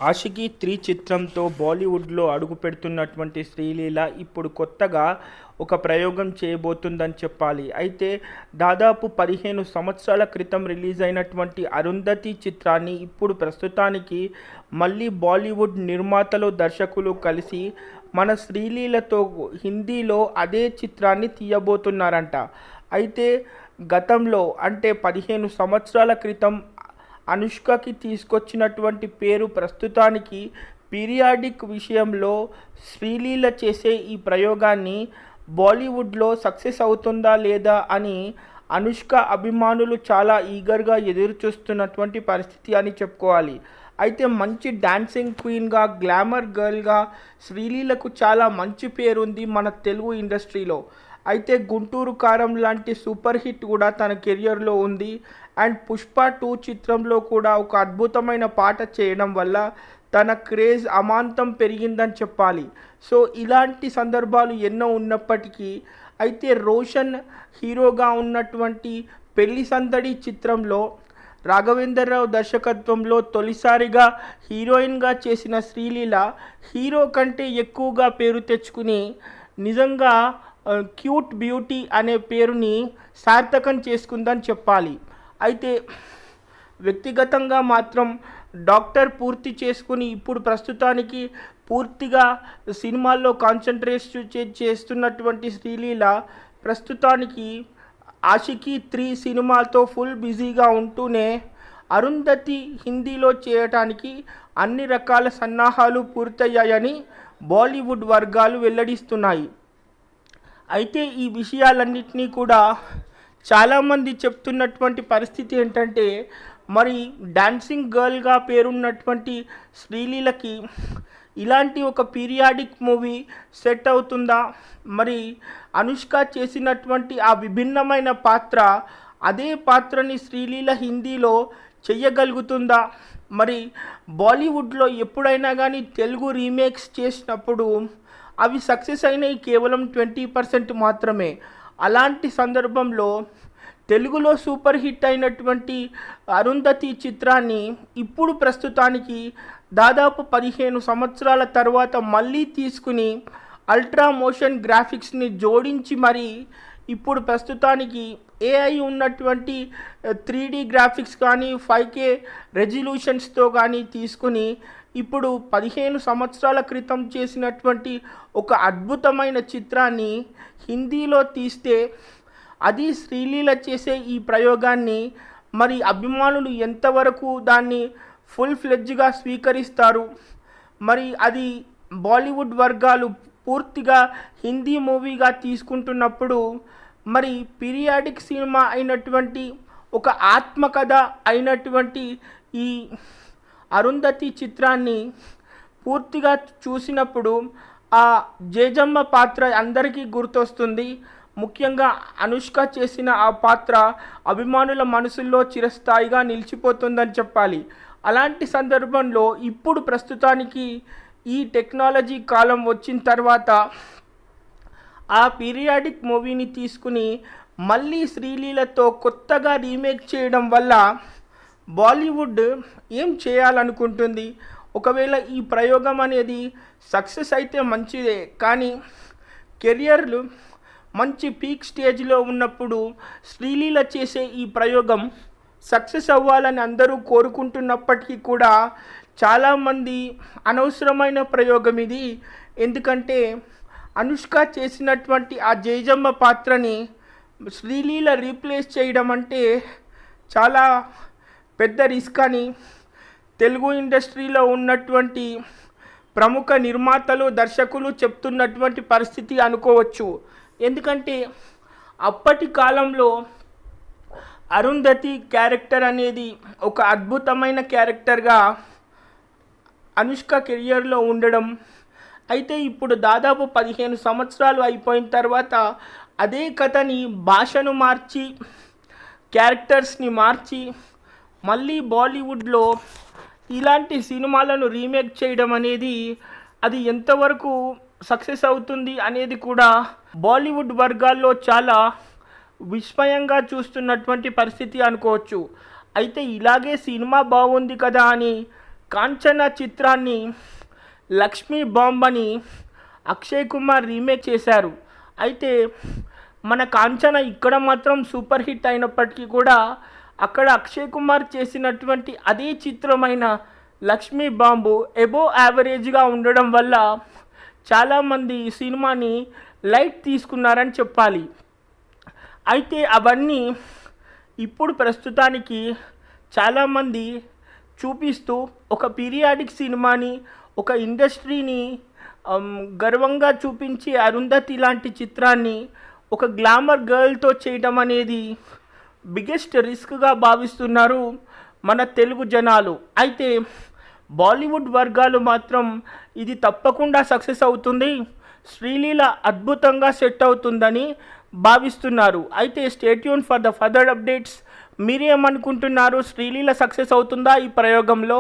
ఆషికీ 3 చిత్రంతో బాలీవుడ్లో అడుగుపెడుతున్నటువంటి శ్రీలీల ఇప్పుడు కొత్తగా ఒక ప్రయోగం చేయబోతుందని చెప్పాలి. అయితే దాదాపు 15 సంవత్సరాల క్రితం రిలీజ్ అయినటువంటి అరుంధతి చిత్రాన్ని ఇప్పుడు ప్రస్తుతానికి మళ్ళీ బాలీవుడ్ నిర్మాతలు, దర్శకులు కలిసి మన శ్రీలీలతో హిందీలో అదే చిత్రాన్ని తీయబోతున్నారంట. అయితే గతంలో అంటే 15 సంవత్సరాల క్రితం అనుష్కకి తీసుకొచ్చినటువంటి పేరు ప్రస్తుతానికి పీరియాడిక్ విషయంలో శ్రీలీల చేసే ఈ ప్రయోగాన్ని బాలీవుడ్లో సక్సెస్ అవుతుందా లేదా అని అనుష్క అభిమానులు చాలా ఈగర్గా ఎదురుచూస్తున్నటువంటి పరిస్థితి అని చెప్పుకోవాలి. అయితే మంచి డాన్సింగ్ క్వీన్గా, గ్లామర్ గర్ల్గా శ్రీలీలకు చాలా మంచి పేరుంది మన తెలుగు ఇండస్ట్రీలో. అయితే గుంటూరు కారం లాంటి సూపర్ హిట్ కూడా తన కెరియర్లో ఉంది. అండ్ పుష్ప 2 చిత్రంలో కూడా ఒక అద్భుతమైన పాట చేయడం వల్ల తన క్రేజ్ అమాంతం పెరిగిందని చెప్పాలి. సో ఇలాంటి సందర్భాలు ఎన్నో ఉన్నప్పటికీ అయితే రోషన్ హీరోగా ఉన్నటువంటి పెళ్లి సందడి చిత్రంలో రాఘవేంద్రరావు దర్శకత్వంలో తొలిసారిగా హీరోయిన్గా చేసిన శ్రీలీల హీరో కంటే ఎక్కువగా పేరు తెచ్చుకుని నిజంగా క్యూట్ బ్యూటీ అనే పేరుని సార్థకం చేసుకుందని చెప్పాలి. అయితే వ్యక్తిగతంగా మాత్రం డాక్టర్ పూర్తి చేసుకుని ఇప్పుడు ప్రస్తుతానికి పూర్తిగా సినిమాల్లో కాన్సన్ట్రేట్ చేస్తున్నటువంటి శ్రీలీల ప్రస్తుతానికి ఆషికీ 3 సినిమాతో ఫుల్ బిజీగా ఉంటూనే అరుంధతి హిందీలో చేయటానికి అన్ని రకాల సన్నాహాలు పూర్తయ్యాయని బాలీవుడ్ వర్గాలు వెల్లడిస్తున్నాయి. అయితే ఈ విషయాలన్నింటినీ కూడా చాలామంది చెప్తున్నటువంటి పరిస్థితి ఏంటంటే, మరి డాన్సింగ్ గర్ల్గా పేరున్నటువంటి శ్రీలీలకి ఇలాంటి ఒక పీరియాడిక్ మూవీ సెట్ అవుతుందా? మరి అనుష్క చేసినటువంటి ఆ విభిన్నమైన పాత్ర, అదే పాత్రని శ్రీలీల హిందీలో చెయ్యగలుగుతుందా? మరి బాలీవుడ్లో ఎప్పుడైనా కానీ తెలుగు రీమేక్స్ చేసినప్పుడు అవి సక్సెస్ అయినవి కేవలం 20% మాత్రమే. అలాంటి సందర్భంలో తెలుగులో సూపర్ హిట్ అయినటువంటి అరుంధతి చిత్రాన్ని ఇప్పుడు ప్రస్తుతానికి దాదాపు 15 సంవత్సరాల తర్వాత మళ్ళీ తీసుకుని అల్ట్రా మోషన్ గ్రాఫిక్స్ని జోడించి మరి ఇప్పుడు ప్రస్తుతానికి ఏఐ ఉన్నటువంటి 3D గ్రాఫిక్స్ కానీ 5K రెజల్యూషన్స్తో కానీ తీసుకుని ఇప్పుడు 15 సంవత్సరాల క్రితం చేసినటువంటి ఒక అద్భుతమైన చిత్రాన్ని హిందీలో తీస్తే అది శ్రీలీల చేసే ఈ ప్రయోగాన్ని మరి అభిమానులు ఎంతవరకు దాన్ని ఫుల్ ఫ్లెడ్జ్గా స్వీకరిస్తారు? మరి అది బాలీవుడ్ వర్గాలు పూర్తిగా హిందీ మూవీగా తీసుకుంటున్నప్పుడు మరి పీరియాడిక్ సినిమా అయినటువంటి ఒక ఆత్మకథ అయినటువంటి ఈ అరుంధతి చిత్రాన్ని పూర్తిగా చూసినప్పుడు ఆ జేజమ్మ పాత్ర అందరికీ గుర్తొస్తుంది. ముఖ్యంగా అనుష్క చేసిన ఆ పాత్ర అభిమానుల మనసుల్లో చిరస్థాయిగా నిలిచిపోతుందని చెప్పాలి. అలాంటి సందర్భంలో ఇప్పుడు ప్రస్తుతానికి ఈ టెక్నాలజీ కాలం వచ్చిన తర్వాత ఆ పీరియాడిక్ మూవీని తీసుకుని మళ్ళీ శ్రీలీలతో కొత్తగా రీమేక్ చేయడం వల్ల బాలీవుడ్ ఏం చేయాలనుకుంటుంది? ఒకవేళ ఈ ప్రయోగం అనేది సక్సెస్ అయితే మంచిదే, కానీ కెరియర్లు మంచి పీక్ స్టేజ్లో ఉన్నప్పుడు శ్రీలీల చేసే ఈ ప్రయోగం సక్సెస్ అవ్వాలని అందరూ కోరుకుంటున్నప్పటికీ కూడా చాలామంది అనవసరమైన ప్రయోగం ఇది. ఎందుకంటే అనుష్క చేసినటువంటి ఆ జేజమ్మ పాత్రని శ్రీలీల రీప్లేస్ చేయడం అంటే చాలా పెద్ద రిస్క్ అని తెలుగు ఇండస్ట్రీలో ఉన్నటువంటి ప్రముఖ నిర్మాతలు, దర్శకులు చెప్తున్నటువంటి పరిస్థితి అనుకోవచ్చు. ఎందుకంటే అప్పటి కాలంలో అరుంధతి క్యారెక్టర్ అనేది ఒక అద్భుతమైన క్యారెక్టర్గా అనుష్క కెరియర్లో ఉండడం. అయితే ఇప్పుడు దాదాపు 15 సంవత్సరాలు అయిపోయిన తర్వాత అదే కథని భాషను మార్చి, క్యారెక్టర్స్ని మార్చి మళ్ళీ బాలీవుడ్లో ఇలాంటి సినిమాలను రీమేక్ చేయడం అనేది అది ఎంతవరకు సక్సెస్ అవుతుంది అనేది కూడా బాలీవుడ్ వర్గాల్లో చాలా విస్మయంగా చూస్తున్నటువంటి పరిస్థితి అనుకోవచ్చు. అయితే ఇలాగే సినిమా బాగుంది కదా అని కాంచన చిత్రాన్ని లక్ష్మీ బాంబ్ అని అక్షయ్ కుమార్ రీమేక్ చేశారు. అయితే మన కాంచన ఇక్కడ మాత్రం సూపర్ హిట్ అయినప్పటికీ కూడా అక్కడ అక్షయ్ కుమార్ చేసినటువంటి అదే చిత్రమైన లక్ష్మీ బాంబు ఎబో యావరేజ్గా ఉండడం వల్ల చాలామంది ఈ సినిమాని లైట్ తీసుకున్నారని చెప్పాలి. అయితే అవన్నీ ఇప్పుడు ప్రస్తుతానికి చాలామంది చూపిస్తూ ఒక పీరియాడిక్ సినిమాని, ఒక ఇండస్ట్రీని గర్వంగా చూపించి అరుంధతి లాంటి చిత్రాన్ని ఒక గ్లామర్ గర్ల్తో చేయడం అనేది బిగ్గెస్ట్ రిస్క్గా భావిస్తున్నారు మన తెలుగు జనాలు. అయితే బాలీవుడ్ వర్గాలు మాత్రం ఇది తప్పకుండా సక్సెస్ అవుతుంది, శ్రీలీల అద్భుతంగా సెట్ అవుతుందని భావిస్తున్నారు. అయితే stay tune for the further updates. మీరేమనుకుంటున్నారు? శ్రీలీల సక్సెస్ అవుతుందా ఈ ప్రయోగంలో?